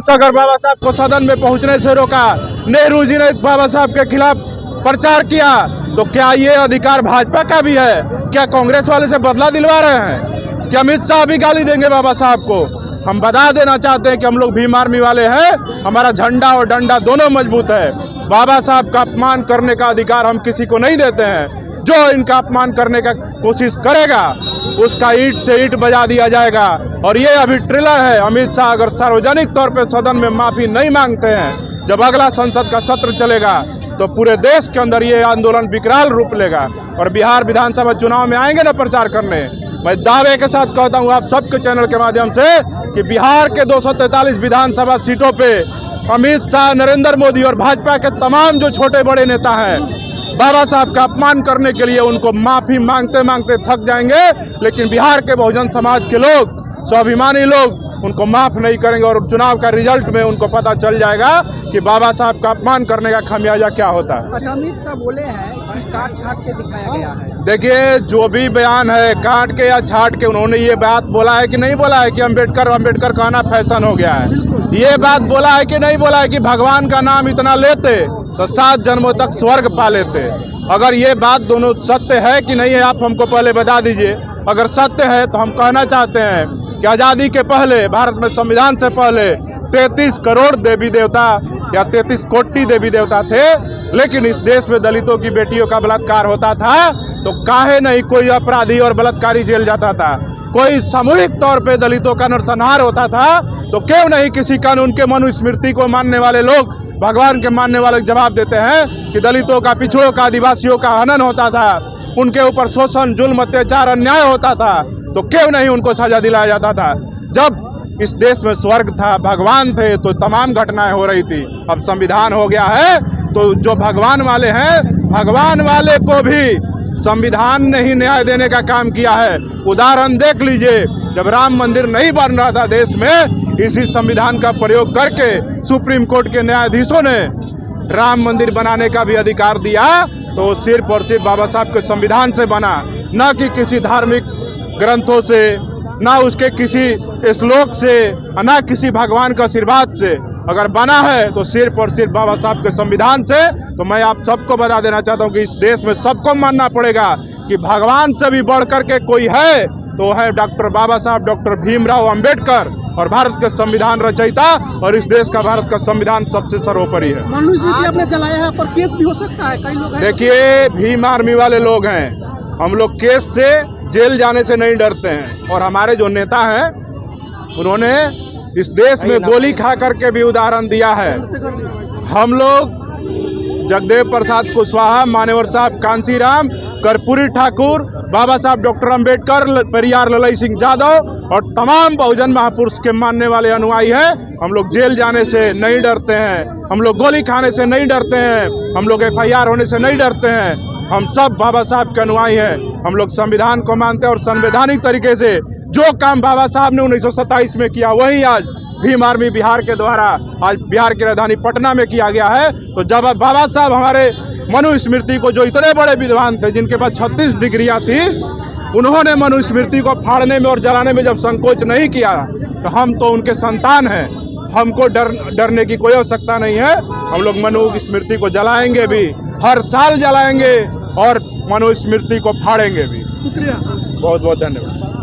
अगर बाबा साहब को सदन में पहुंचने से रोका, नेहरू जी ने बाबा साहब के खिलाफ प्रचार किया, तो क्या ये अधिकार भाजपा का भी है? क्या कांग्रेस वाले से बदला दिलवा रहे हैं? क्या अमित शाह भी गाली देंगे बाबा साहब को? हम बता देना चाहते हैं कि हम लोग भीम आर्मी वाले हैं, हमारा झंडा और डंडा दोनों मजबूत है। बाबा साहब का अपमान करने का अधिकार हम किसी को नहीं देते हैं। जो इनका अपमान करने का कोशिश करेगा उसका ईंट से ईंट बजा दिया जाएगा। और ये अभी ट्रेलर है। अमित शाह अगर सार्वजनिक तौर पे सदन में माफी नहीं मांगते हैं, जब अगला संसद का सत्र चलेगा तो पूरे देश के अंदर ये आंदोलन विकराल रूप लेगा। और बिहार विधानसभा चुनाव में आएंगे ना प्रचार करने, मैं दावे के साथ कहता हूँ आप सबके चैनल के माध्यम से कि बिहार के 243 विधानसभा सीटों पे अमित शाह, नरेंद्र मोदी और भाजपा के तमाम जो छोटे बड़े नेता हैं, बाबा साहब का अपमान करने के लिए उनको माफी मांगते मांगते थक जाएंगे। लेकिन बिहार के बहुजन समाज के लोग, स्वाभिमानी लोग उनको माफ नहीं करेंगे। और चुनाव का रिजल्ट में उनको पता चल जाएगा कि बाबा साहब का अपमान करने का खामियाजा क्या होता है। अमित शाह बोले हैं कि काट छाट के दिखाया गया है। देखिए, जो भी बयान है काट के या छाट के, उन्होंने ये बात बोला है कि नहीं बोला है कि अम्बेडकर कहना फैशन हो गया है? ये बात बोला है कि नहीं बोला है कि भगवान का नाम इतना लेते तो 7 जन्मों तक स्वर्ग पा लेते? अगर ये बात दोनों सत्य है कि नहीं है, आप हमको पहले बता दीजिए। अगर सत्य है तो हम कहना चाहते हैं कि आज़ादी के पहले भारत में संविधान से पहले 33 करोड़ देवी देवता या 33 कोटि देवी देवता थे। लेकिन इस देश में दलितों की बेटियों का बलात्कार होता था तो काहे नहीं कोई अपराधी और बलात्कारी जेल जाता था? कोई सामूहिक तौर पे दलितों का नरसंहार होता था तो क्यों नहीं किसी कानून के मनुस्मृति को मानने वाले लोग, भगवान के मानने वाले जवाब देते हैं कि दलितों का, पिछड़ों का, आदिवासियों का हनन होता था, उनके ऊपर शोषण, जुल्म, अत्याचार, अन्याय होता था तो क्यों नहीं उनको सजा दिलाया जाता था? जब इस देश में स्वर्ग था, भगवान थे, तो तमाम घटनाएं हो रही थी। अब संविधान हो गया है तो जो भगवान वाले हैं, भगवान वाले को भी संविधान ने ही न्याय देने का काम किया है। उदाहरण देख लीजिए, जब राम मंदिर नहीं बन रहा था देश में, इसी संविधान का प्रयोग करके सुप्रीम कोर्ट के न्यायाधीशों ने राम मंदिर बनाने का भी अधिकार दिया। तो सिर्फ और सिर्फ बाबा साहब के संविधान से बना, न कि किसी धार्मिक ग्रंथों से, ना उसके किसी श्लोक से, ना किसी भगवान का आशीर्वाद से। अगर बना है तो सिर्फ और सिर्फ बाबा साहब के संविधान से। तो मैं आप सबको बता देना चाहता हूं कि इस देश में सबको मानना पड़ेगा कि भगवान से भी बढ़कर के कोई है तो है डॉक्टर बाबा साहब, डॉक्टर भीमराव अंबेडकर, और भारत के संविधान रचयिता। और इस देश का, भारत का संविधान सबसे सर्वोपरि है। मनुस्मृति आपने चलाया है पर केस भी हो सकता है, कई लोग। देखिए, भीम आर्मी वाले लोग हैं, हम लोग केस से, जेल जाने से नहीं डरते हैं। और हमारे जो नेता हैं उन्होंने इस देश में गोली खा करके भी उदाहरण दिया है। हम लोग जगदेव प्रसाद कुशवाहा, मानेवर साहब कांसीराम, कर्पूरी ठाकुर, बाबा साहब डॉक्टर अंबेडकर, पेरियार ललई सिंह यादव और तमाम बहुजन महापुरुष के मानने वाले अनुयायी हैं। हम लोग जेल जाने से नहीं डरते हैं, हम लोग गोली खाने से नहीं डरते हैं, हम लोग FIR होने से नहीं डरते हैं। हम सब बाबा साहब के अनुयायी हैं। हम लोग संविधान को मानते हैं और संवैधानिक तरीके से जो काम बाबा साहब ने 1927 में किया वही आज भीम आर्मी बिहार के द्वारा आज बिहार की राजधानी पटना में किया गया है। तो जब बाबा साहब हमारे मनुस्मृति को, जो इतने बड़े विद्वान थे जिनके पास 36 डिग्रियां थी, उन्होंने मनुस्मृति को फाड़ने में और जलाने में जब संकोच नहीं किया तो हम तो उनके संतान हैं, हमको डरने की कोई आवश्यकता नहीं है। हम लोग मनुस्मृति को जलाएंगे भी, हर साल जलाएंगे और मनुस्मृति को फाड़ेंगे भी। शुक्रिया, बहुत बहुत धन्यवाद।